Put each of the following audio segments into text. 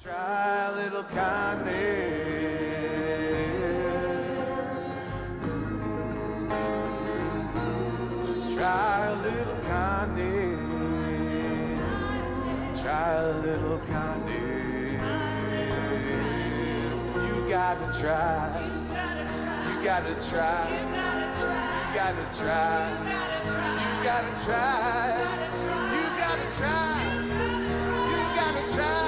Try a little kindness. Just try a little kindness. Try a little kindness. You gotta try. You gotta try. You gotta try. You gotta try. You gotta try. You gotta try.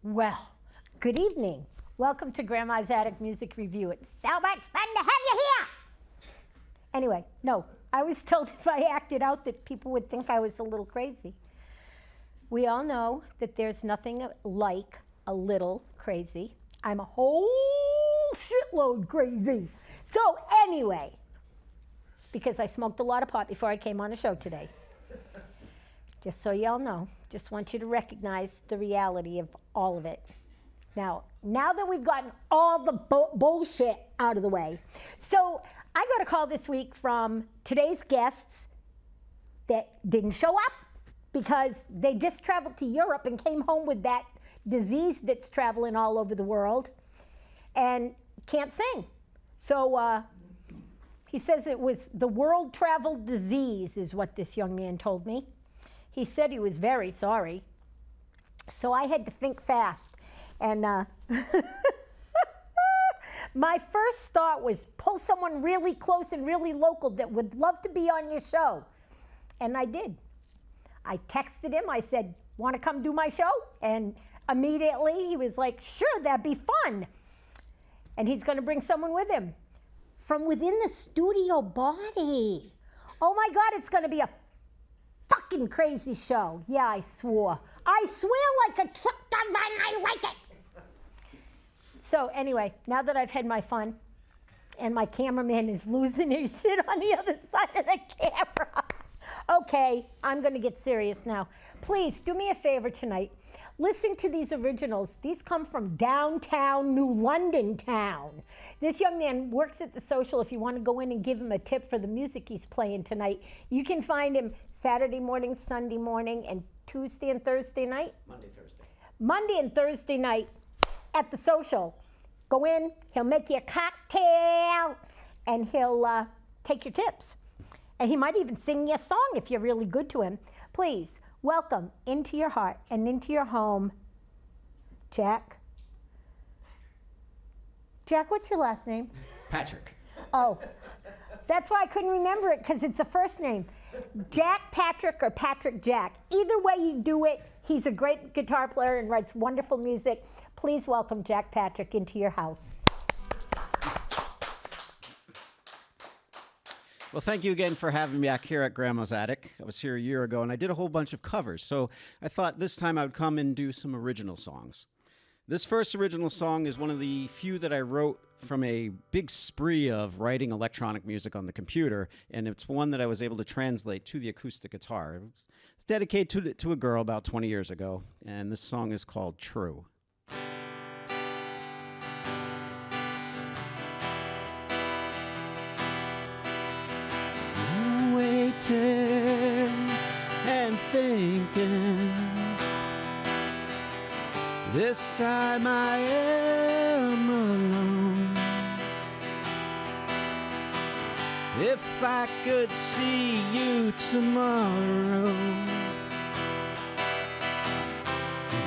Well, good evening. Welcome to Grandma's Attic Music Review. It's so much fun to have you here. Anyway, no, I was told if I acted out that people would think I was a little crazy. We all know that there's nothing like a little crazy. I'm a whole shitload crazy. So anyway, it's because I smoked a lot of pot before I came on the show today. Just so y'all know, just want you to recognize the reality of all of it. Now that we've gotten all the bullshit out of the way, so I got a call this week from today's guests that didn't show up because they just traveled to Europe and came home with that disease that's traveling all over the world and can't sing. So he says it was the world travel disease is what this young man told me. He said he was very sorry. So I had to think fast. And my first thought was pull someone really close and really local that would love to be on your show. And I did. I texted him. I said, want to come do my show? And immediately he was like, sure, that'd be fun. And he's going to bring someone with him from within the studio body. Oh my God, it's going to be a fucking crazy show. Yeah, I swore. I swear like a truck driver and I like it. So anyway, now that I've had my fun and my cameraman is losing his shit on the other side of the camera. Okay, I'm gonna get serious now. Please do me a favor tonight. Listen to these originals. These come from downtown New London town. This young man works at the Social. If you want to go in and give him a tip for the music he's playing tonight, you can find him Saturday morning, Sunday morning, and Tuesday and Thursday night? Monday and Thursday night at the Social. Go in, he'll make you a cocktail, and he'll take your tips. And he might even sing you a song if you're really good to him. Please, welcome into your heart and into your home, Jack. Jack, what's your last name? Patrick. Oh, that's why I couldn't remember it, because it's a first name. Jack Patrick or Patrick Jack. Either way you do it, he's a great guitar player and writes wonderful music. Please welcome Jack Patrick into your house. Well, thank you again for having me back here at Grandma's Attic. I was here a year ago, and I did a whole bunch of covers, so I thought this time I would come and do some original songs. This first original song is one of the few that I wrote from a big spree of writing electronic music on the computer, and it's one that I was able to translate to the acoustic guitar. It was dedicated to a girl about 20 years ago, and this song is called True. Waiting and thinking, this time I am alone. If I could see you tomorrow,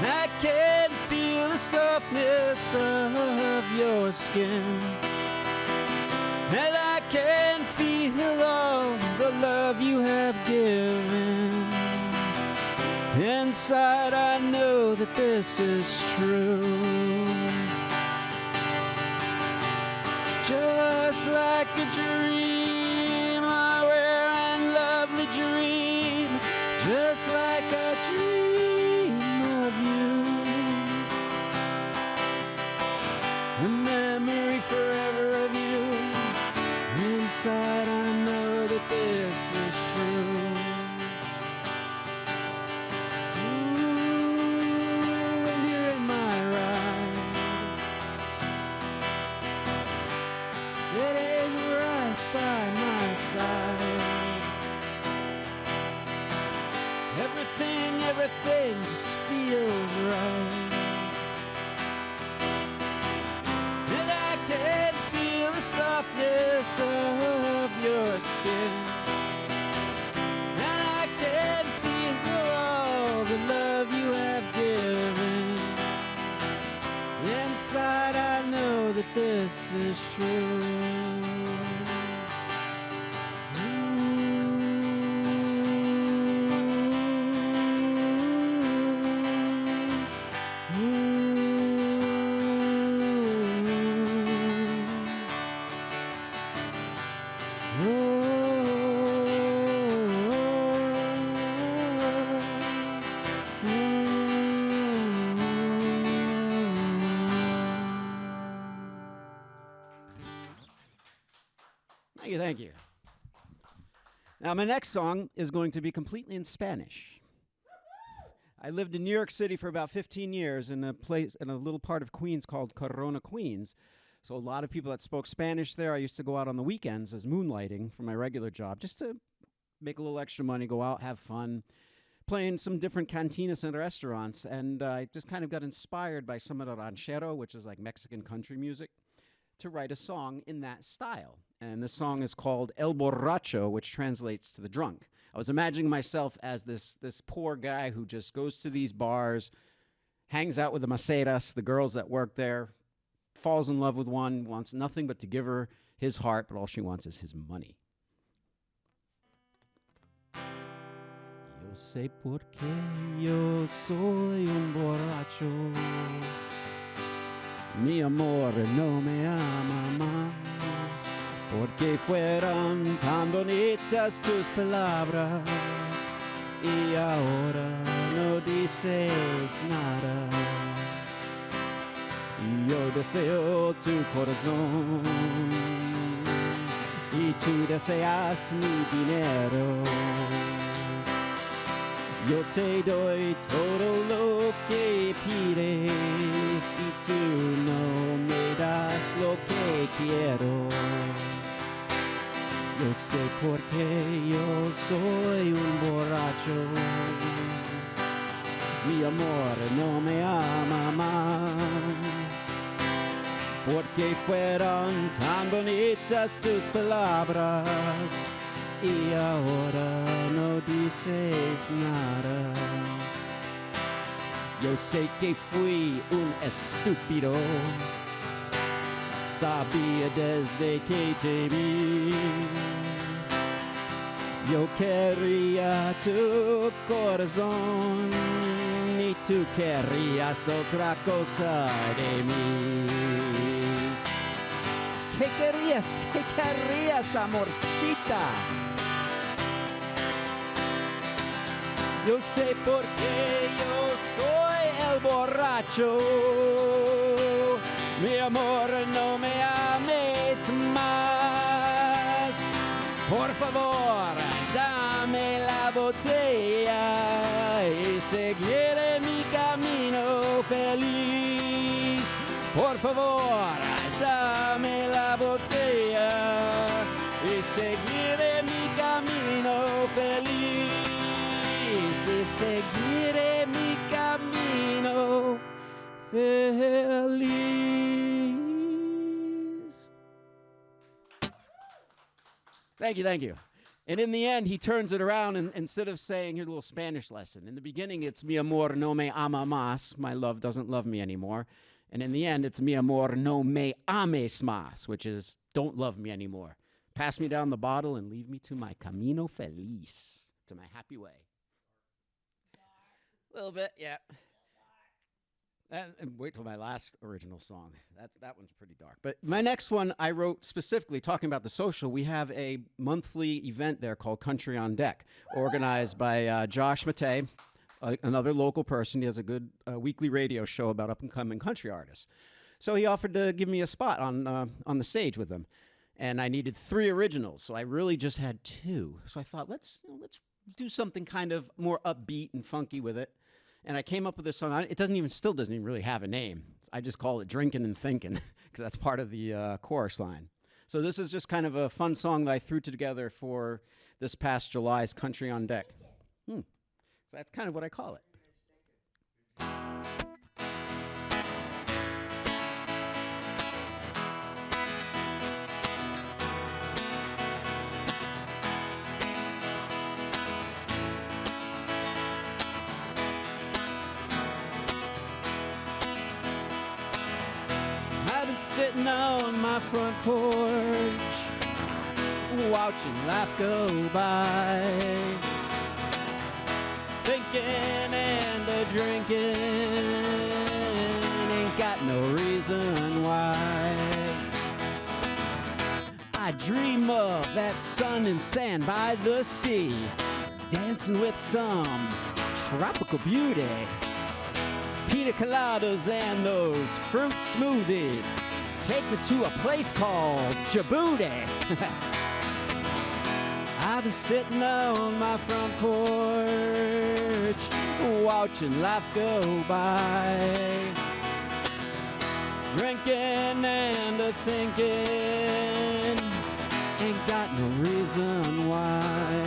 I can feel the softness of your skin, and I can feel all the love you have given. Inside I know that this is true. Just like a dream, a rare and lovely dream, just like a dream of you. A memory forever of you. Inside I know that this is true. Ooh, and you're in my ride, sitting right by my side. Everything just feels right. And I can feel the softness of your skin. And I can feel all the love you have given. Inside I know that this is true. Thank you. Now, my next song is going to be completely in Spanish. I lived in New York City for about 15 years in a little part of Queens called Corona, Queens. So a lot of people that spoke Spanish there. I used to go out on the weekends as moonlighting for my regular job, just to make a little extra money, go out, have fun, playing some different cantinas and restaurants. And I just kind of got inspired by some of the ranchero, which is like Mexican country music, to write a song in that style. And this song is called El Borracho, which translates to the drunk. I was imagining myself as this poor guy who just goes to these bars, hangs out with the maceras, the girls that work there, falls in love with one, wants nothing but to give her his heart, but all she wants is his money. Yo sé por qué yo soy un borracho. Mi amor no me ama más, porque fueron tan bonitas tus palabras y ahora no dices nada. Yo deseo tu corazón y tú deseas mi dinero. Yo te doy todo lo que pides y tú no me das lo que quiero. Yo sé por qué yo soy un borracho. Mi amor no me ama más, porque fueron tan bonitas tus palabras y ahora no dices nada. Yo sé que fui un estúpido, sabía desde que te vi. Yo quería tu corazón y tú querías otra cosa de mí. ¿Qué querías? ¿Qué querías, amorcita? Yo sé por qué yo soy el borracho. Mi amor, no me ames más. Por favor, dame la botella y seguiré mi camino feliz. Por favor, dame la botella y seguiré mi camino feliz. Y seguiré mi camino feliz. Thank you. And in the end, he turns it around, and instead of saying, here's a little Spanish lesson. In the beginning, it's mi amor no me ama más. My love doesn't love me anymore. And in the end, it's mi amor no me ames más, which is don't love me anymore. Pass me down the bottle and leave me to my camino feliz, to my happy way. A little bit, yeah. And wait till my last original song. That one's pretty dark. But my next one I wrote specifically talking about the social. We have a monthly event there called Country on Deck, organized by Josh Matei, another local person. He has a good weekly radio show about up-and-coming country artists. So he offered to give me a spot on the stage with him. And I needed 3 originals, so I really just had 2. So I thought, let's do something kind of more upbeat and funky with it. And I came up with this song. It still doesn't even really have a name. I just call it Drinkin' and Thinkin' because that's part of the chorus line. So this is just kind of a fun song that I threw together for this past July's Country on Deck. So that's kind of what I call it. Sitting on my front porch, watching life go by, thinking and a-drinking, ain't got no reason why. I dream of that sun and sand by the sea, dancing with some tropical beauty, pina coladas and those fruit smoothies. Take me to a place called Djibouti. I've been sitting on my front porch, watching life go by, drinking and a-thinking, ain't got no reason why.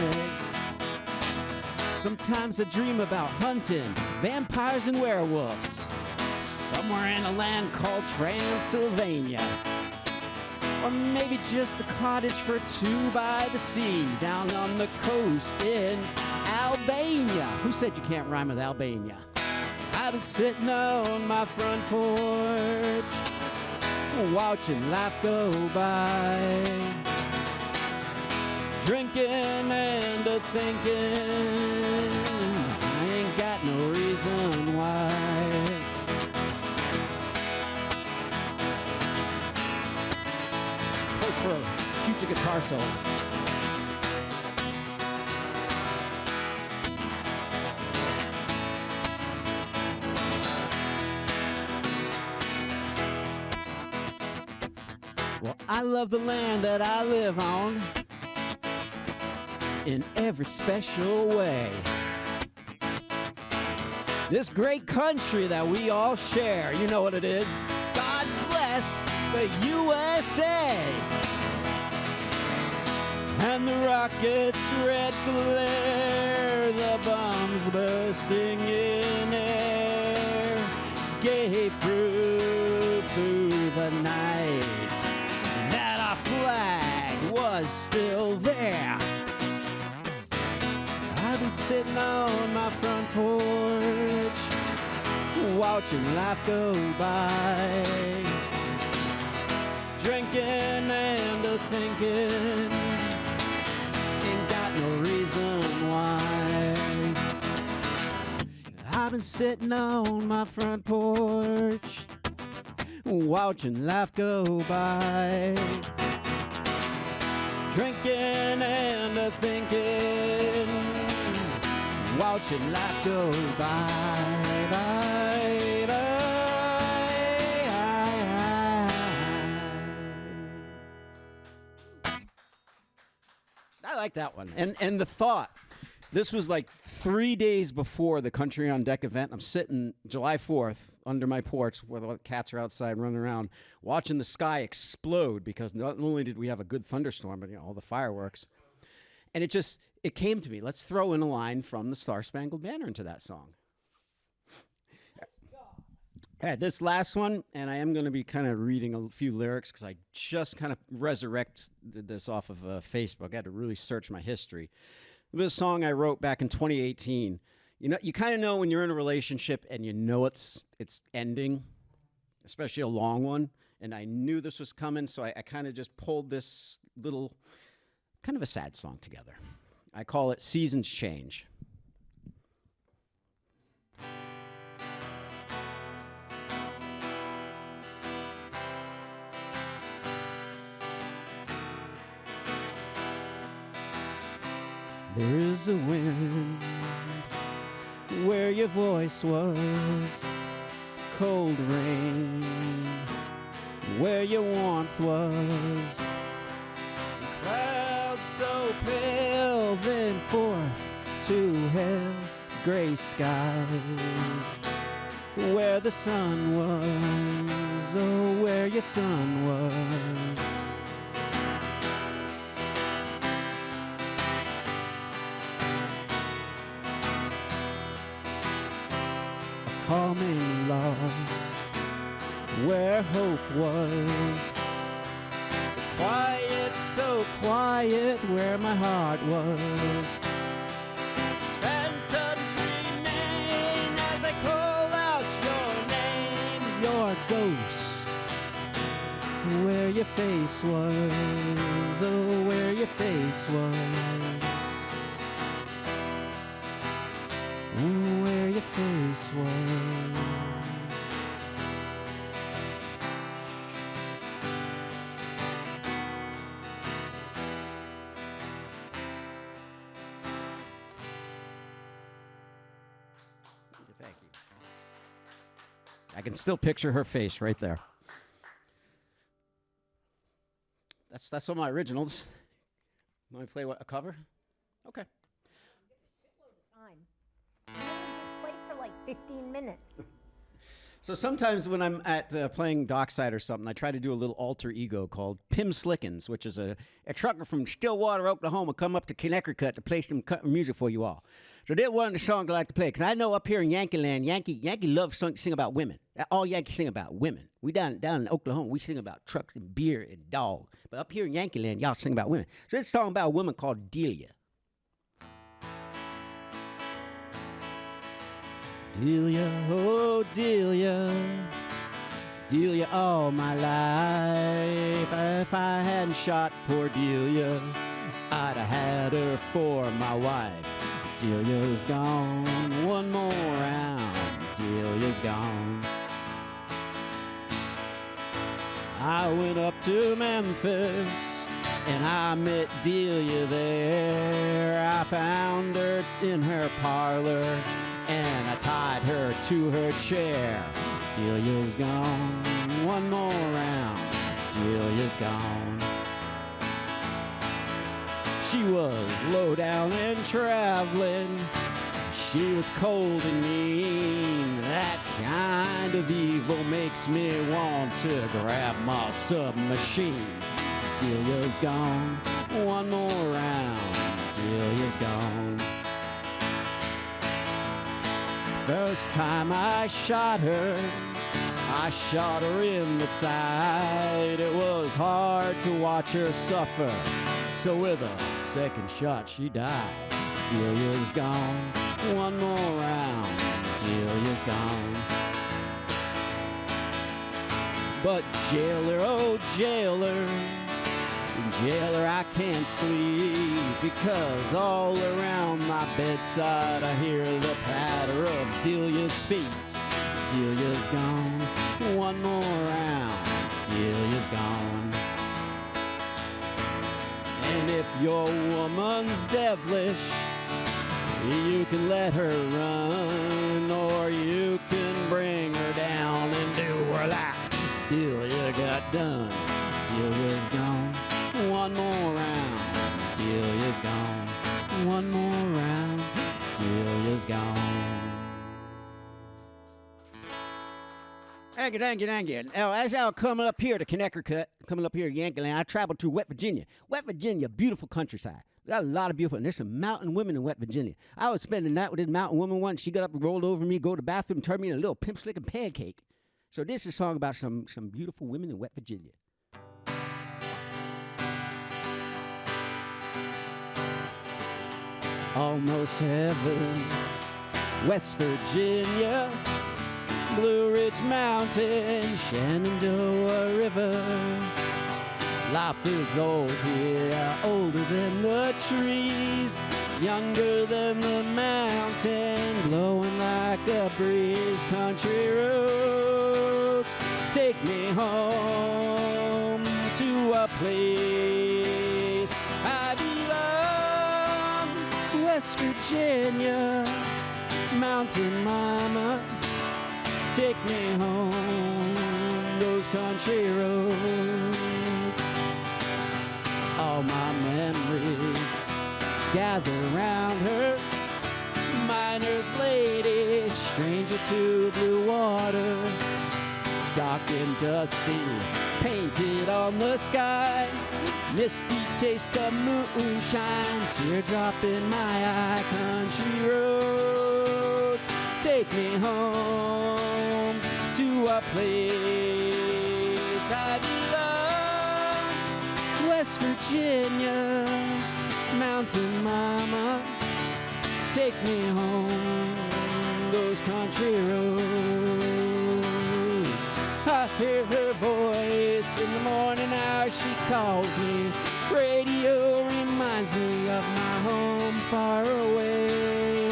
Sometimes I dream about hunting vampires and werewolves, somewhere in a land called Transylvania. Or maybe just a cottage for 2 by the sea down on the coast in Albania. Who said you can't rhyme with Albania? I've been sitting on my front porch, watching life go by, drinking and a-thinking, I ain't got no reason why. For a future guitar solo. Well, I love the land that I live on in every special way. This great country that we all share, you know what it is. God bless the USA. And the rockets' red glare, the bombs bursting in air, gave proof through the night that our flag was still there. I've been sitting on my front porch, watching life go by, drinking and a-thinking, no reason why. I've been sitting on my front porch, watching life go by, drinking and a-thinking, watching life go by, by, by. I like that one. And the thought, this was like 3 days before the Country on Deck event. I'm sitting July 4th under my porch where the cats are outside running around, watching the sky explode because not only did we have a good thunderstorm, but all the fireworks. And it came to me, let's throw in a line from the Star Spangled Banner into that song. All right, this last one, and I am going to be kind of reading a few lyrics because I just kind of resurrected this off of Facebook. I had to really search my history. It was a song I wrote back in 2018. You kind of know when you're in a relationship and you know it's ending, especially a long one. And I knew this was coming, so I kind of just pulled this little, kind of a sad song together. I call it Seasons Change. There is a wind where your voice was, cold rain where your warmth was, clouds so pale, then forth to hell, gray skies where the sun was, oh, where your sun was. Calming loss where hope was, quiet, so quiet where my heart was. Phantoms remain as I call out your name, your ghost, where your face was, oh, where your face was, oh, where your face was. Thank you. I can still picture her face right there. That's all my originals. Want me to play a cover? Okay. Time. You just played for like 15 minutes. So sometimes when I'm at playing Dockside or something, I try to do a little alter ego called Pim Slickens, which is a trucker from Stillwater, Oklahoma, come up to Connecticut to play some music for you all. So they're one of the songs I like to play, because I know up here in Yankee Land, Yankee loves to sing about women. All Yankees sing about women. We down in Oklahoma, we sing about trucks and beer and dog. But up here in Yankee Land, y'all sing about women. So it's talking about a woman called Delia. Delia, oh Delia, Delia all my life. If I hadn't shot poor Delia, I'd have had her for my wife. Delia's gone, one more round, Delia's gone. I went up to Memphis and I met Delia there. I found her in her parlor and I tied her to her chair. Delia's gone, one more round, Delia's gone. She was low down and traveling. She was cold and mean. That kind of evil makes me want to grab my submachine. Delia's gone, one more round, Delia's gone. First time I shot her in the side. It was hard to watch her suffer, so with a second shot she died. Delia's gone, one more round, Delia's gone. But jailer, oh jailer, jailer, I can't sleep, because all around my bedside I hear the patter of Delia's feet. Delia's gone, one more round, Delia's gone. And if your woman's devilish, you can let her run, or you can bring her down and do her like Delia got done. Delia's gone, one more round, Delia's gone, one more round, Delia's gone. Thank you. Now, as I was coming up here to Connecticut, coming up here to Yankee Land, I traveled to West Virginia. West Virginia, beautiful countryside. Got a lot of beautiful, and there's some mountain women in West Virginia. I was spending the night with this mountain woman once. She got up and rolled over me, go to the bathroom, and turned me into a little pimp slicking pancake. So this is a song about some beautiful women in West Virginia. Almost heaven, West Virginia, Blue Ridge Mountain, Shenandoah River. Life is old here, older than the trees, younger than the mountain, blowing like a breeze. Country roads take me home to a place I belong. Virginia, mountain mama, take me home those country roads. All my memories gather round her, miner's lady, stranger to blue water, dark and dusty, painted on the sky, misty taste of moonshine, teardrop in my eye. Country roads, take me home to a place I belong. West Virginia, mountain mama, take me home those country roads. I hear her voice in the morning hour, she calls me. Radio reminds me of my home far away.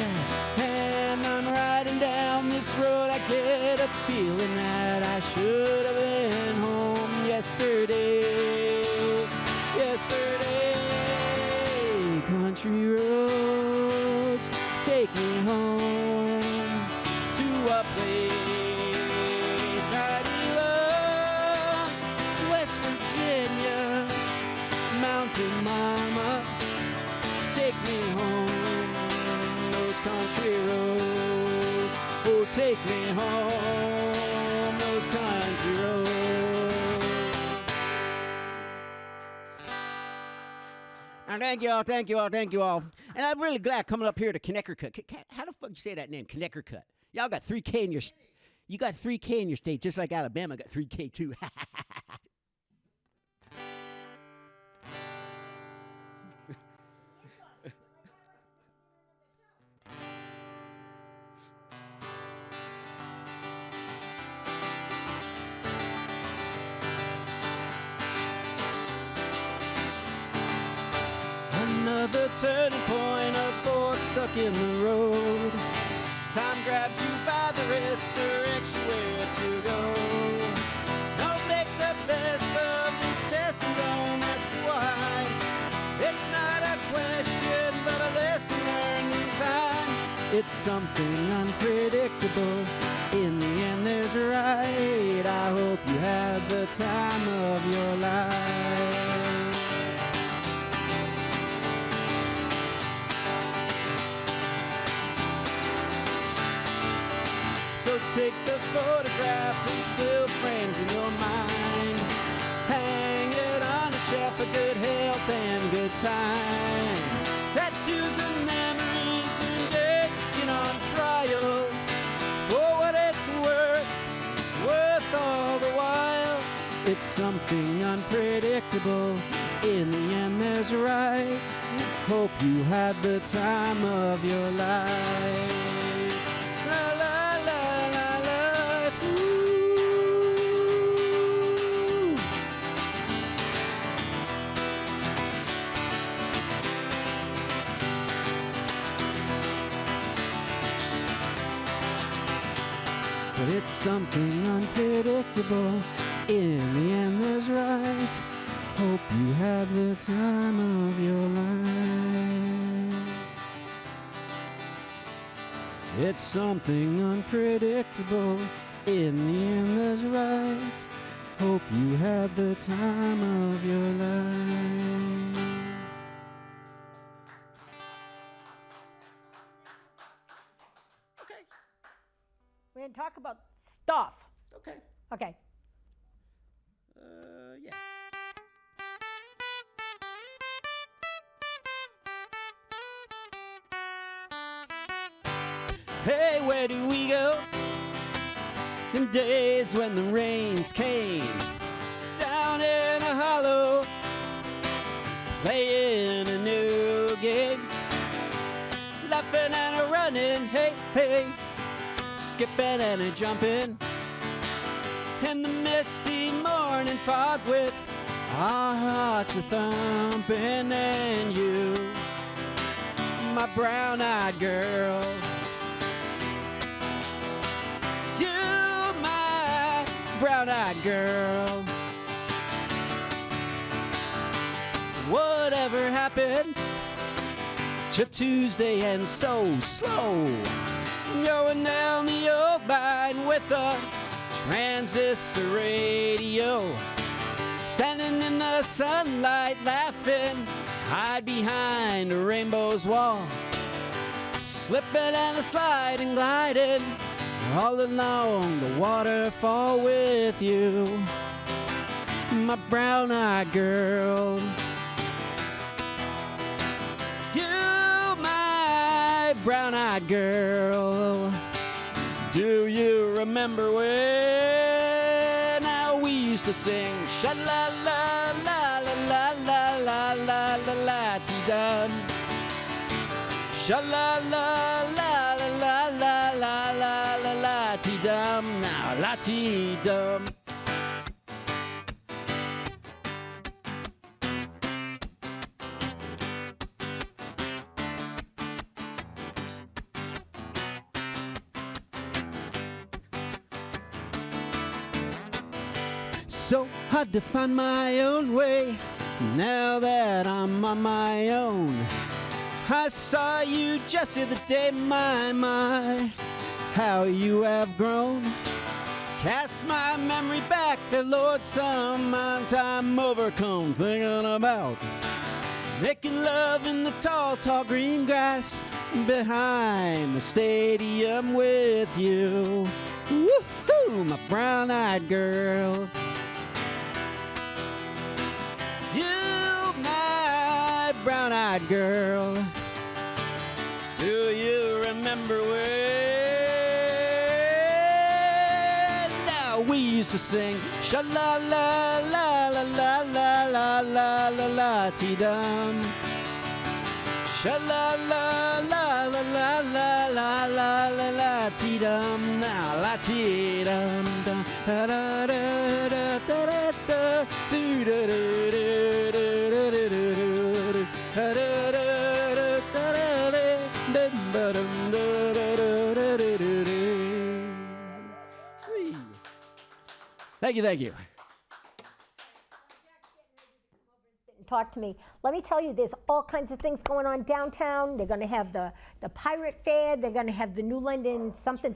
And I'm riding down this road, I get a feeling that I should have been home yesterday. Yesterday. Country roads, take me home to a place I belong. West Virginia, mountain mama, take me home those country roads. Oh, take me home those country roads. And thank you all, thank you all, thank you all. And I'm really glad coming up here to Connecticut. How the fuck you say that name, Connecticut? Y'all got 3K in your you got 3K in your state, just like Alabama got 3K too. Another turning point, a fork stuck in the road. Time grabs you by the wrist, directs you where to go. Don't make the best of these tests and don't ask why. It's not a question, but a lesson learned in time. It's something unpredictable. In the end, there's a right. I hope you had the time of your life. So take the photograph and still frames in your mind. Hang it on a shelf, a good health and good time. Tattoos and memories and dead skin on trial. For what it's worth all the while. It's something unpredictable. In the end, there's a right. Hope you had the time of your life. But it's something unpredictable. In the end, there's right. Hope you had the time of your life. It's something unpredictable. In the end, there's right. Hope you had the time of your life. We're going to talk about stuff. Okay. Okay. Yeah. Hey, where do we go? In days when the rains came, down in a hollow, playing a new game, laughing and a running, hey, hey, skipping and a jumping, in the misty morning fog with our hearts a thumping, and you, my brown-eyed girl, brown-eyed girl. Whatever happened to Tuesday and so slow. Going down the old line with a transistor radio. Standing in the sunlight laughing, hide behind a rainbow's wall. Slipping and a sliding, gliding all along the waterfall with you, my brown-eyed girl. You, my brown-eyed girl. Do you remember when we used to sing sha-la-la-la-la-la-la-la-la-la-la-ti-dum? Sha-la-la-la-la-la-la-la-la-la-ti-dum, now la-ti-dum. So hard to find my own way now that I'm on my own. I saw you just the other day, my, how you have grown. Cast my memory back there, Lord, I'm overcome thinking about making love in the tall, tall green grass behind the stadium with you. Woo-hoo, my brown-eyed girl. You, my brown-eyed girl. Do you remember when now we used to sing sha-la-la-la-la-la-la-la-la-la-ti-dum? Sha-la-la-la-la-la-la-la-la-ti-dum, now la-ti-dum, da-da-da-da-da-da-da, do-da-da-da-da-da-da-da-da. Thank you. Talk to me. Let me tell you, there's all kinds of things going on downtown. They're going to have the Pirate Fair. They're going to have the New London something.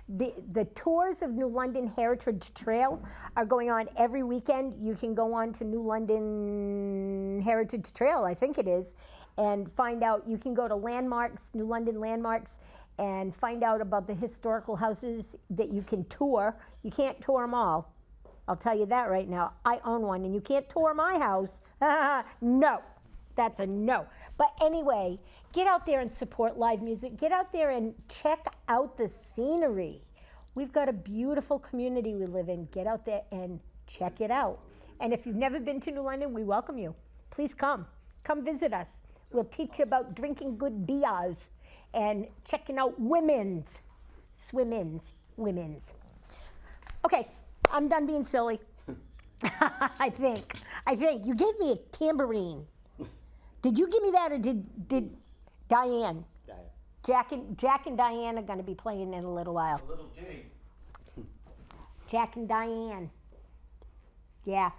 The tours of New London Heritage Trail are going on every weekend. You can go on to New London Heritage Trail, I think it is, and find out. You can go to landmarks, New London landmarks, and find out about the historical houses that you can tour. You can't tour them all. I'll tell you that right now. I own one, and you can't tour my house. No, that's a no. But anyway, get out there and support live music. Get out there and check out the scenery. We've got a beautiful community we live in. Get out there and check it out. And if you've never been to New London, we welcome you. Please come. Come visit us. We'll teach you about drinking good beers and checking out women's. Okay. I'm done being silly. I think. You gave me a tambourine. Did you give me that, or did Diane? Jack and Diane are going to be playing in a little while. A little ditty. Jack and Diane. Yeah.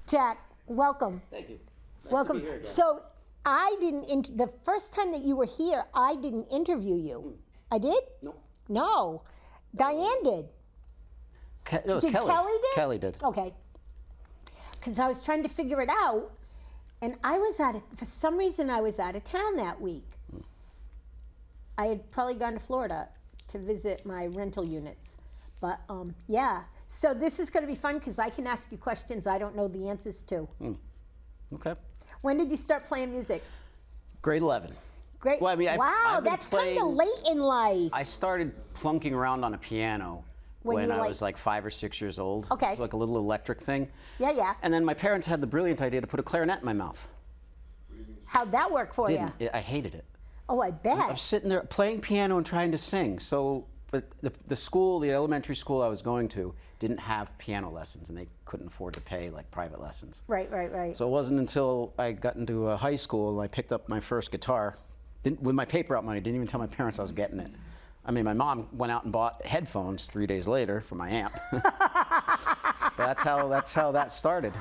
Jack, welcome. Thank you. Nice Welcome. To be here again. So I didn't. The first time that you were here, I didn't interview you. I did? No. Diane did. It was Did Kelly. Kelly did? Kelly did. Okay. Because I was trying to figure it out, and for some reason I was out of town that week. I had probably gone to Florida to visit my rental units. But yeah, so this is going to be fun because I can ask you questions I don't know the answers to. Okay. When did you start playing music? Grade 11. Great. Well, I mean, wow, I've been that's kind of playing- late in life. I started plunking around on a piano When you when were I was like 5 or 6 years old. Okay. It was like a little electric thing. Yeah. And then my parents had the brilliant idea to put a clarinet in my mouth. How'd that work for you? I hated it. Oh, I bet. I was sitting there playing piano and trying to sing. So, but the school, the elementary school I was going to, didn't have piano lessons, and they couldn't afford to pay like private lessons. Right. So it wasn't until I got into high school and I picked up my first guitar, with my paper out money. Didn't even tell my parents I was getting it. I mean, my mom went out and bought headphones 3 days later for my amp. That's how that started.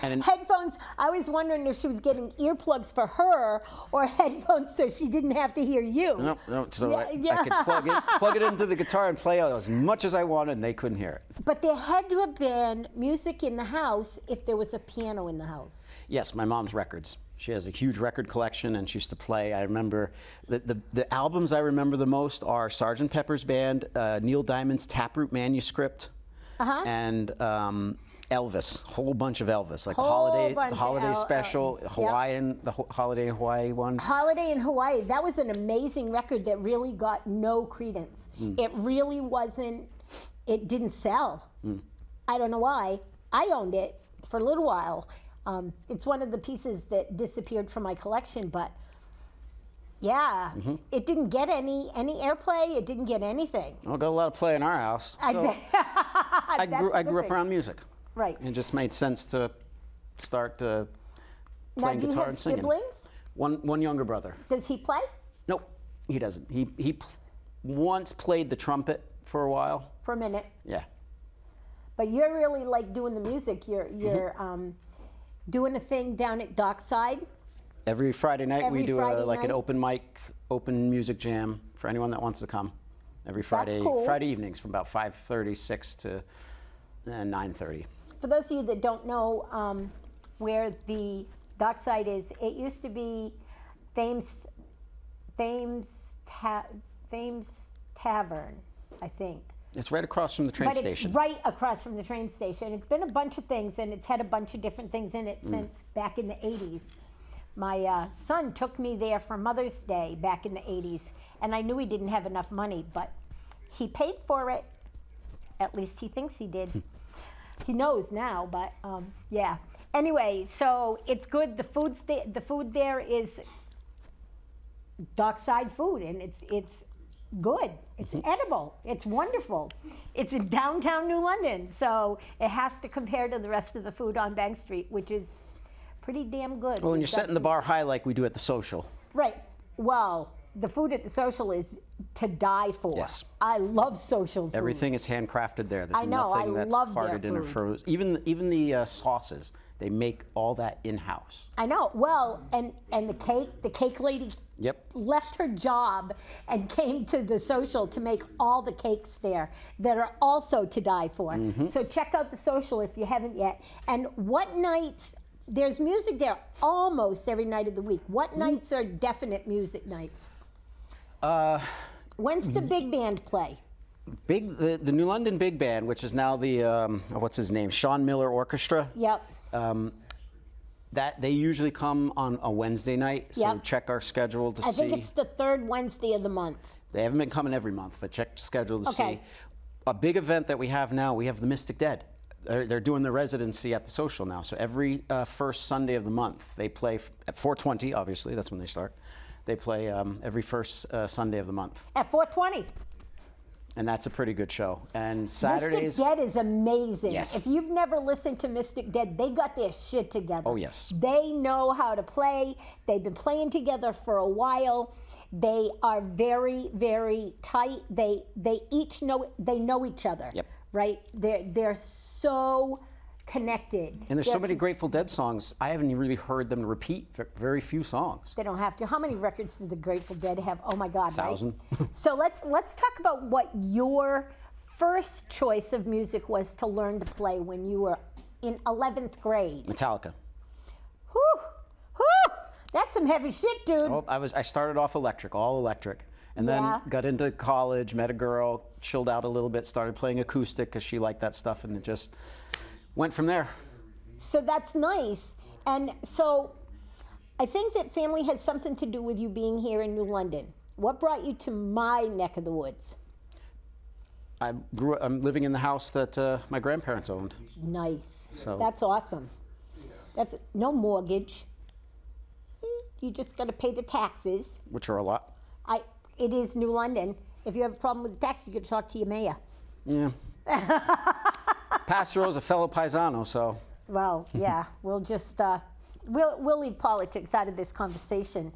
And Headphones, I was wondering if she was getting earplugs for her or headphones so she didn't have to hear you. no, so Yeah, I could plug it into the guitar and play as much as I wanted, and they couldn't hear it. But there had to have been music in the house if there was a piano in the house. Yes, my mom's records. She has a huge record collection, and she used to play. I remember the albums I remember the most are Sgt. Pepper's Band, Neil Diamond's Taproot Manuscript, and Elvis. A whole bunch of Elvis, like the holiday special, Hawaiian, the Holiday in Hawaii one. Holiday in Hawaii. That was an amazing record that really got no credence. It really wasn't. It didn't sell. I don't know why. I owned it for a little while. It's one of the pieces that disappeared from my collection, but yeah, it didn't get any airplay. It didn't get anything. Well, got a lot of play in our house. I So bet. I grew up around music. Right. It just made sense to start playing Now, do you guitar have and singing. siblings? One younger brother. Does he play? Nope, he doesn't. He once played the trumpet for a while. For a minute. Yeah. But you're really like doing the music. You're doing a thing down at Dockside. Every Friday night Every we do Friday an night? open mic, open music jam for anyone that wants to come. Every Friday, cool. Friday evenings from about 5:30, 6 to 9:30. For those of you that don't know where the Dockside is, it used to be Thames Tavern, I think. It's right across from the train But station. it's right across from the train station. It's been a bunch of things, and it's had a bunch of different things in it since back in the 80s. My son took me there for Mother's Day back in the 80s, and I knew he didn't have enough money, but he paid for it. At least he thinks he did. He knows now, but yeah. Anyway, so it's good. The food there is Dockside food, and it's good. It's edible. It's wonderful. It's in downtown New London, so it has to compare to the rest of the food on Bank Street, which is pretty damn good. Well, when you're We've got setting the some- bar high like we do at the social. Right. Well, the food at the social is to die for. Yes. I love social food. Everything is handcrafted there. There's I know, nothing I that's love their carted in or food. frozen. Even the sauces, they make all that in-house. I know. Well, and the cake lady Yep. left her job and came to the social to make all the cakes there that are also to die for. So check out the social if you haven't yet. And what nights, there's music there almost every night of the week. What nights are definite music nights? When's the big band play? The New London Big Band, which is now the what's his name, Sean Miller Orchestra. Yep. That they usually come on a Wednesday night. So Yep. check our schedule to see. I think it's the third Wednesday of the month. They haven't been coming every month, but check the schedule to Okay. see. A big event that we have now, we have the Mystic Dead. They're doing the residency at the social now. So every first Sunday of the month, they play at 4:20. Obviously, that's when they start. They play every first Sunday of the month, At 4:20. and that's a pretty good show. And Saturdays. Mystic Dead is amazing. Yes. If you've never listened to Mystic Dead, they got their shit together. Oh, yes. They know how to play. They've been playing together for a while. They are very, very tight. They each know each other. Yep. Right? They're so connected. And there's so many Grateful Dead songs. I haven't really heard them repeat very few songs. They don't have to. How many records did the Grateful Dead have? Oh my God, 1,000. right? So let's talk about what your first choice of music was to learn to play when you were in 11th grade. Metallica. Whew, whew, that's some heavy shit, dude. Oh, I started off all electric. And Yeah. then got into college, met a girl, chilled out a little bit, started playing acoustic because she liked that stuff, and it just went from there. So that's nice. And so I think that family has something to do with you being here in New London. What brought you to my neck of the woods? I'm living in the house that my grandparents owned. Nice. So- That's awesome. That's no mortgage. You just got to pay the taxes. Which are a lot. It is New London. If you have a problem with the tax, you could talk to your mayor. Yeah. Pastor is a fellow paisano, so. Well, yeah, we'll just we'll leave politics out of this conversation.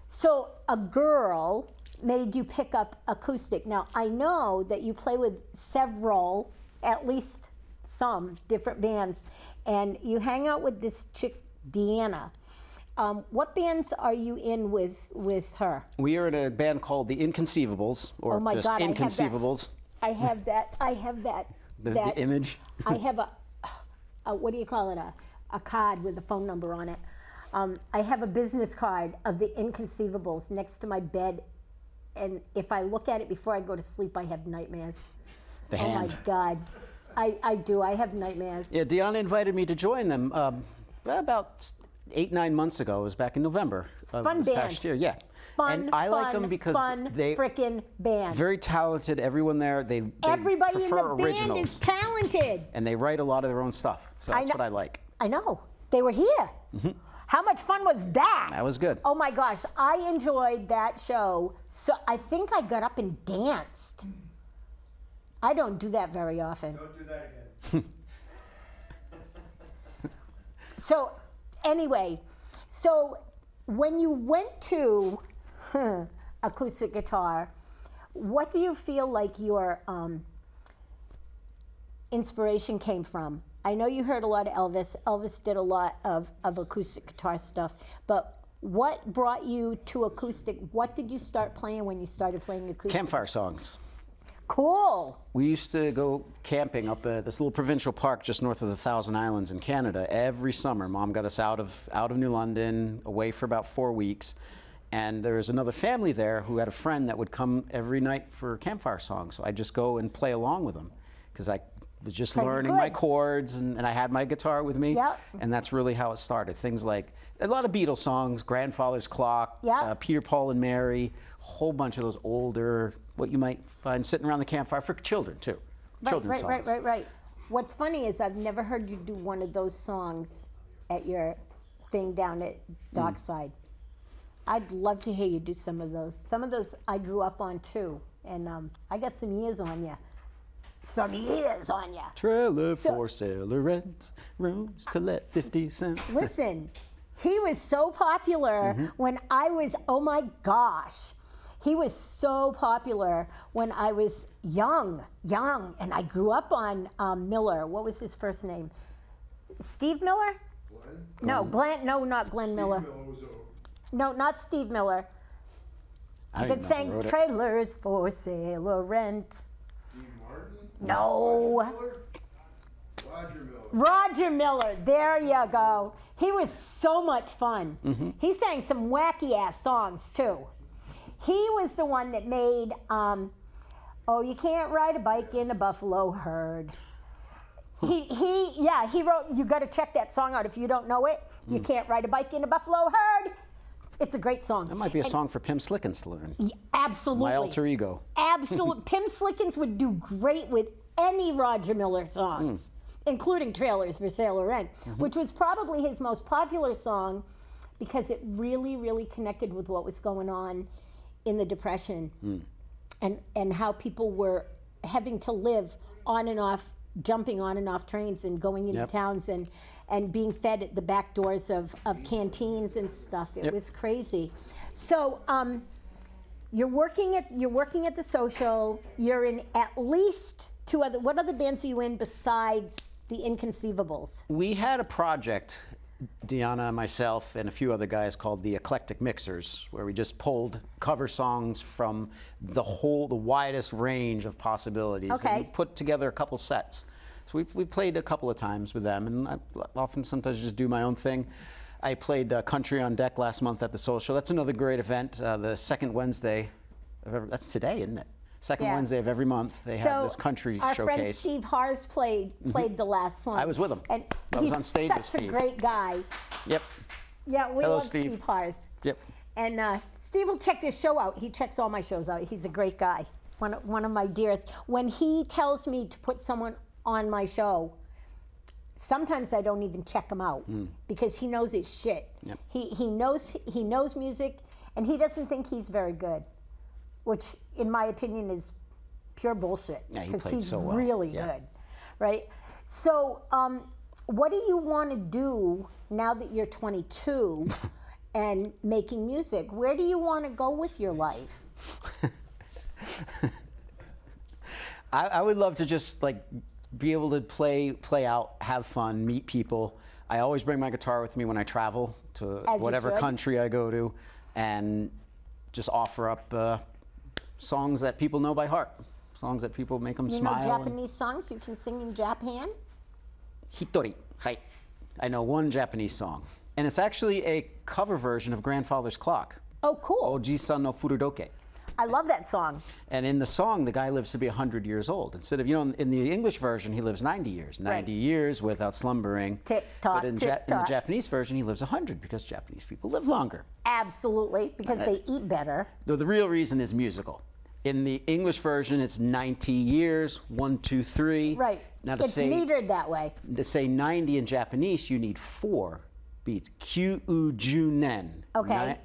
So a girl made you pick up acoustic. Now I know that you play with several at least some different bands, and you hang out with this chick, Deanna. What bands are you in with her? We are in a band called the Inconceivables, or Oh my just God, Inconceivables. I have that. The image. I have a what do you call it? A card with a phone number on it. I have a business card of the Inconceivables next to my bed, and if I look at it before I go to sleep, I have nightmares. The Oh hand. my God, I do. I have nightmares. Yeah, Deanna invited me to join them about 8-9 months ago. It was back in November of fun this band. past year. Yeah. Fun, and I like them because fun they frickin' band. very talented. Everyone there, they Everybody in prefer the originals, band is talented. and they write a lot of their own stuff. So that's know. what I like. I know. They were here. How much fun was that? That was good. Oh my gosh, I enjoyed that show. So I think I got up and danced. I don't do that very often. Don't do that again. So anyway, so when you went to acoustic guitar, what do you feel like your inspiration came from? I know you heard a lot of Elvis. Elvis did a lot of acoustic guitar stuff, but what brought you to acoustic? What did you start playing when you started playing acoustic? Campfire songs. Cool. We used to go camping up at this little provincial park just north of the Thousand Islands in Canada every summer. Mom got us out of New London, away for about 4 weeks. And there was another family there who had a friend that would come every night for campfire songs. So I'd just go and play along with them because I was just 'Cause you learning my could. chords, and I had my guitar with me. Yep. And that's really how it started. Things like a lot of Beatles songs, Grandfather's Clock, Yep. Peter, Paul, and Mary, a whole bunch of those older, what you might find sitting around the campfire for children too. Children's songs. Right. What's funny is I've never heard you do one of those songs at your thing down at Dockside. I'd love to hear you do some of those. Some of those I grew up on too, and I got some years on you. Some years on you. Trailer So- for sale or rent, rooms to let 50 cents. Listen, he was so popular when I was, oh my gosh. He was so popular when I was young, and I grew up on Miller. What was his first name? Steve Miller? Glenn? No, Glenn. No, not Glenn Miller. Miller was over. No, not Steve Miller. I don't That even know who sang wrote it. trailers for sale or rent. Dean Martin? No. Roger Miller? Roger Miller. Roger Miller. There you go. He was so much fun. He sang some wacky ass songs too. He was the one that made, oh, you can't ride a bike in a buffalo herd. He wrote, you got to check that song out if you don't know it. You can't ride a bike in a buffalo herd. It's a great song. That might be a song for Pim Slickens to learn. Absolutely. My alter ego. Absolutely. Pim Slickens would do great with any Roger Miller songs, including Trailers for Sale or Rent, which was probably his most popular song because it really, really connected with what was going on in the Depression and how people were having to live on and off, jumping on and off trains and going into Yep. towns and being fed at the back doors of canteens and stuff. It was crazy. So you're working at the Social. You're in at least two other. What other bands are you in besides the Inconceivables? We had a project, Deanna, myself, and a few other guys called the Eclectic Mixers, where we just pulled cover songs from the widest range of possibilities. Okay. And we put together a couple sets. So we've played a couple of times with them, and I often sometimes just do my own thing. I played Country on Deck last month at the Social. That's another great event. The second Wednesday that's today, isn't it? Second Yeah. Wednesday of every month, they have this country our showcase. friend Steve Hars played the last one. I was with him. And I was he's on stage with such a Steve. great guy. Yep. Yeah, we Hello, love Steve. Steve Hars. Yep. And Steve will check this show out. He checks all my shows out. He's a great guy. One of my dearest. When he tells me to put someone on my show, sometimes I don't even check him out because he knows his shit. Yep. He knows music, and he doesn't think he's very good, which in my opinion is pure bullshit. Yeah, he because played he's so well. really Yeah. good, right? So, what do you want to do now that you're 22 and making music? Where do you want to go with your life? I would love to just like be able to play out, have fun, meet people. I always bring my guitar with me when I travel to As you whatever should. country I go to, and just offer up songs that people know by heart, songs that people make them You smile. know and- Japanese songs you can sing in Japan? Hitori. Hai. I know one Japanese song. And it's actually a cover version of Grandfather's Clock. Oh, cool. Oji-san no Furudoke. I love that song. And in the song, the guy lives to be 100 years old. Instead of, in the English version, he lives 90 years. 90 years without slumbering. Tick-tock, But in the tick-tock. Japanese version, he lives 100 because Japanese people live longer. Absolutely, because they eat better. Though the real reason is musical. In the English version, it's 90 years, 1, 2, 3. Right. Now It's metered that way. to say 90 in Japanese, you need 4 beats. Kyuju nen. Okay.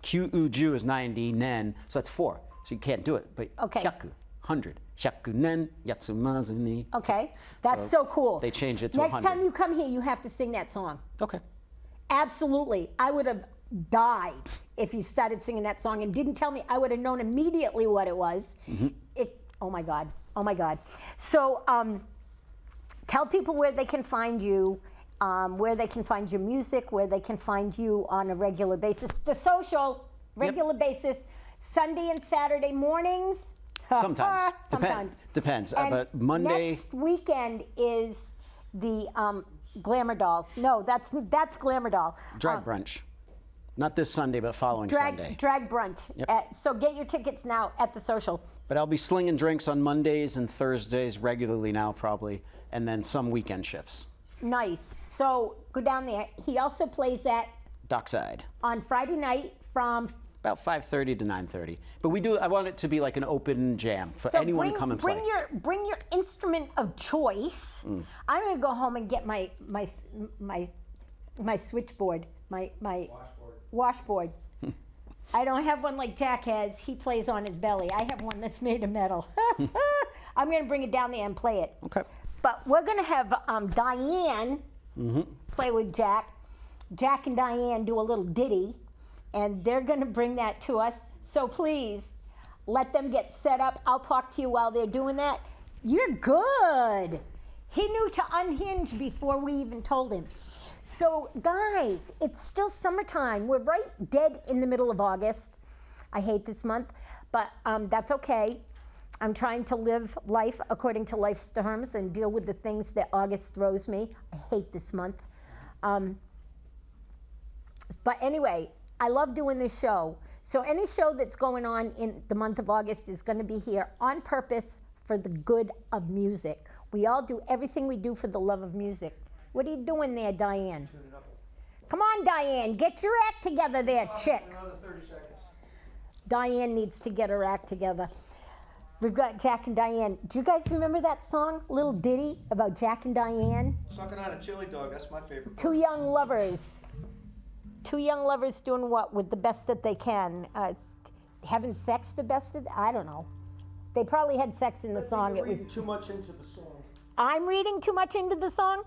Kyuju is 90 nen, so that's 4. So you can't do it. But Okay. hyaku, 100. Hyaku nen, yatsumazu ni. Okay, that's so cool. They changed it to Next 100. time you come here, you have to sing that song. Okay. Absolutely. I would have died if you started singing that song and didn't tell me. I would have known immediately what it was. Oh my God. Oh my God. So tell people where they can find you, where they can find your music, where they can find you on a regular basis. The social, regular basis, Sunday and Saturday mornings. Sometimes. Sometimes. Depends. And But Monday. next weekend is the Glamour Dolls. No, that's Glamour Doll. Drag brunch. Not this Sunday, but following Sunday. Drag brunch. Yep. So get your tickets now at the social. But I'll be slinging drinks on Mondays and Thursdays regularly now, probably, and then some weekend shifts. Nice. So go down there. He also plays at Dockside. on Friday night from. About 5:30 to 9:30. But I want it to be like an open jam for So anyone bring, to come and bring play. Bring your instrument of choice. I'm gonna go home and get my switchboard, my washboard. I don't have one like Jack has. He plays on his belly. I have one that's made of metal. I'm gonna bring it down there and play it. Okay. But we're gonna have Diane play with Jack. Jack and Diane do a little ditty, and they're gonna bring that to us. So please, let them get set up. I'll talk to you while they're doing that. You're good. He knew to unhinge before we even told him. So guys, it's still summertime. We're right dead in the middle of August. I hate this month, but that's okay. I'm trying to live life according to life's terms and deal with the things that August throws me. I hate this month. But anyway, I love doing this show. So any show that's going on in the month of August is going to be here on purpose for the good of music. We all do everything we do for the love of music. What are you doing there, Diane? Come on, Diane, get your act together there, chick. Another 30 seconds. Diane needs to get her act together. We've got Jack and Diane. Do you guys remember that song, little ditty about Jack and Diane? Sucking on a chili dog, that's my favorite. Two young lovers. Two young lovers doing what with the best that they can? Having sex the best that, I don't know. They probably had sex in the song. It was. Too much into the song. I'm reading too much into the song?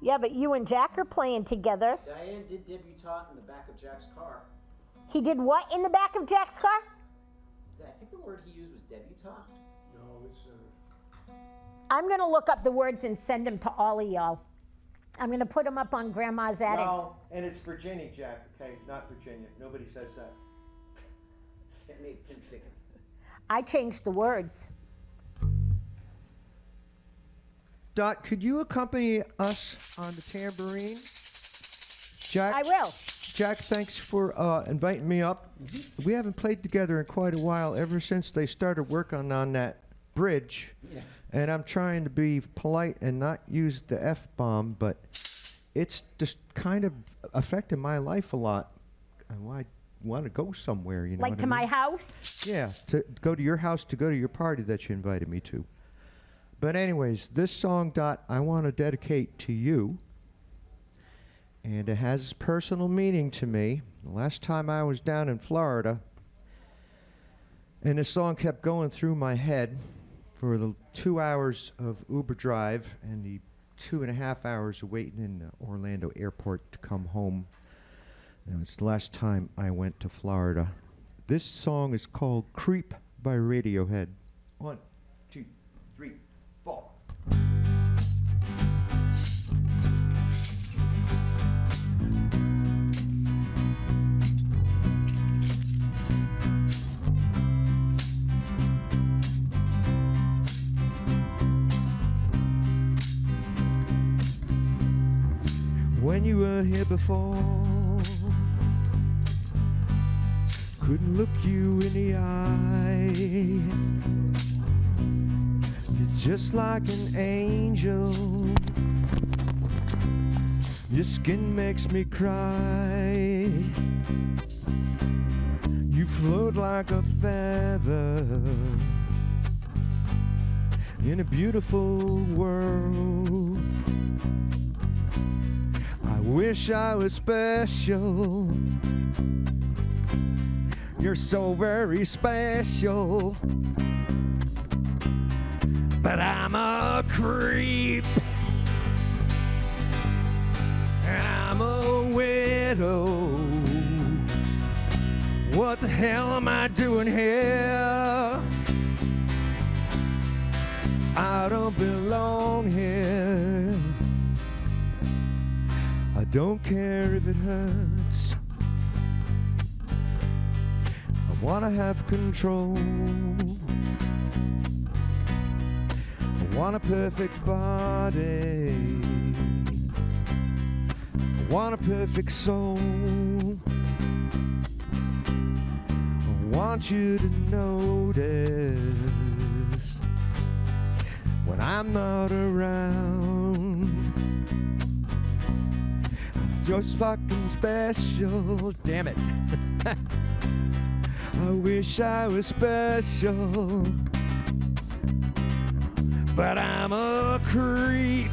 Yeah, but you and Jack are playing together. Diane did debutante in the back of Jack's car. He did what in the back of Jack's car? I think the word he used was debutante. No, it's I'm going to look up the words and send them to all of y'all. I'm going to put them up on Grandma's attic. No, and it's Virginia, Jack, okay? Not Virginia. Nobody says that. It made him think. I changed the words. Dot, could you accompany us on the tambourine? Jack, I will. Jack, thanks for inviting me up. We haven't played together in quite a while, ever since they started working on that bridge. Yeah. And I'm trying to be polite and not use the F-bomb, but it's just kind of affecting my life a lot. I want to go somewhere, you know Like what to I my mean? house? Yeah, to go to your house, to go to your party that you invited me to. But anyways, this song, Dot, I want to dedicate to you. And it has personal meaning to me. The last time I was down in Florida, and this song kept going through my head for the 2 hours of Uber drive and the 2.5 hours of waiting in the Orlando airport to come home. And it's the last time I went to Florida. This song is called Creep by Radiohead. 1, 2, 3, 4. when you were here before. Couldn't look you in the eye. You're just like an angel. Your skin makes me cry. You float like a feather in a beautiful world. I wish I was special. You're so very special. But I'm a creep. And I'm a widow. What the hell am I doing here? I don't belong here. I don't care if it hurts. I wanna have control. I want a perfect body. I want a perfect soul. I want you to notice when I'm not around. Just fucking special, damn it. I wish I was special, but I'm a creep.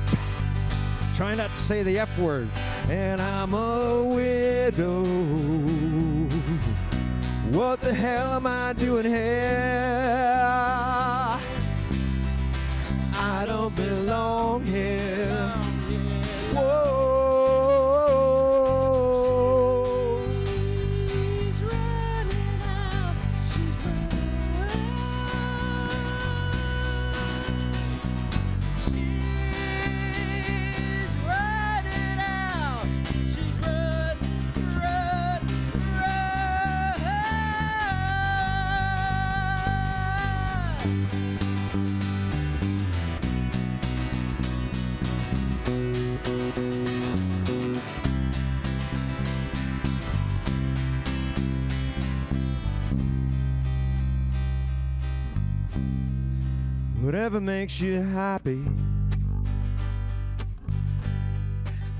Try not to say the F word. And I'm a widow. What the hell am I doing here? I don't belong here. Whoa. She's running out. She's running. She's running out. She's run, run, Whatever makes you happy,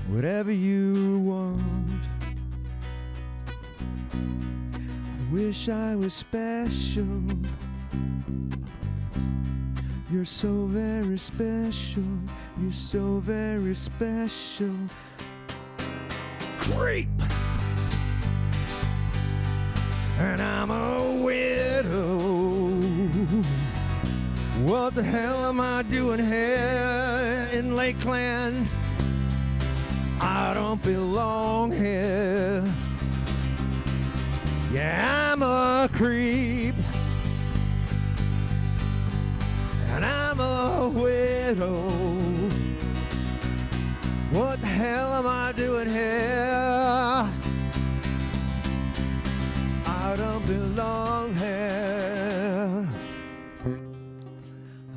whatever you want. I wish I was special. You're so very special. You're so very special. Creep! And I'm a widow. What the hell am I doing here in Lakeland? I don't belong here. Yeah, I'm a creep. And I'm a widow. What the hell am I doing here? I don't belong here.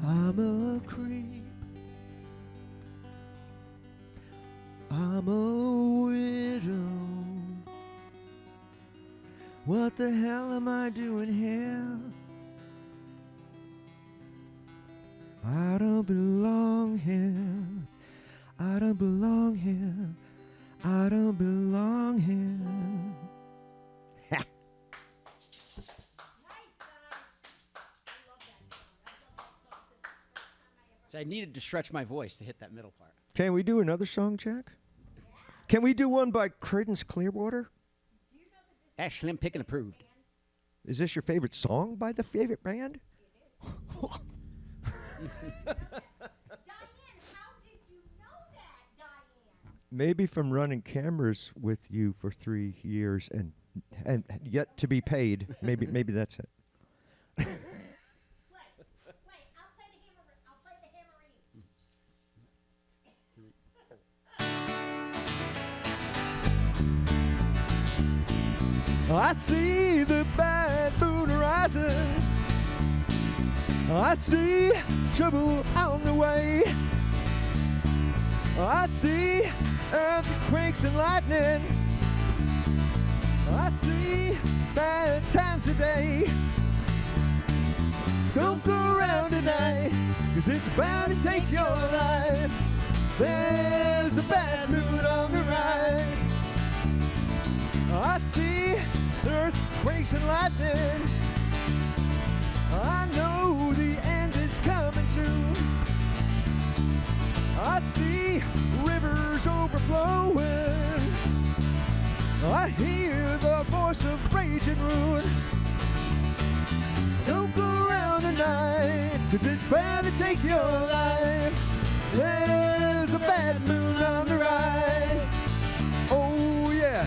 I'm a creep. I'm a widow. What the hell am I doing here? I don't belong here. I don't belong here. I don't belong here. So I needed to stretch my voice to hit that middle part. Can we do another song, Jack? Can we do one by Creedence Clearwater? Slim Pick and approved. Is this your favorite song by the favorite band? Maybe from running cameras with you for 3 years and yet to be paid. Maybe that's it. Play, I'll play the hammer. I see the bad moon rising. I see trouble on the way. I see earthquakes and lightning. I see bad times today. Don't go around tonight, 'cause it's bound to take your life. There's a bad mood on the rise. I see earthquakes and lightning. I know the end is coming soon. I see rivers overflowing. I hear the voice of rage and ruin. Don't go around tonight, 'cause it's bound to take your life. There's a bad moon on the rise. Oh yeah.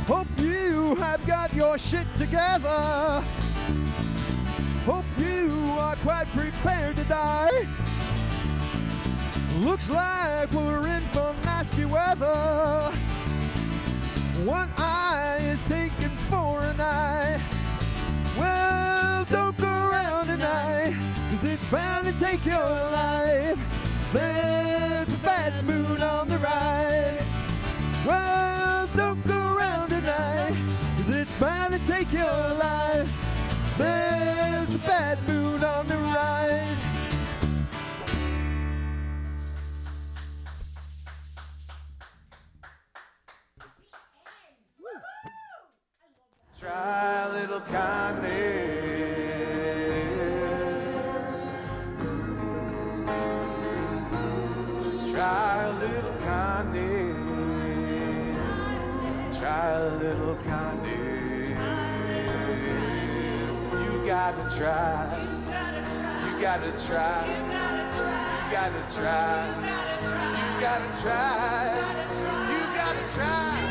Hope you have got your shit together. Hope you are quite prepared to die. Looks like we're in for nasty weather. One eye is taken for an eye. Well, don't go around tonight, 'cause it's bound to take your life. There's a bad mood on the rise. Well, don't go around tonight, 'cause it's bound to take your life. There's a bad mood on the rise. Try a little kindness. Just try a little kindness. Try a little kindness. You gotta try. You gotta try. You gotta try. You gotta try. You gotta try.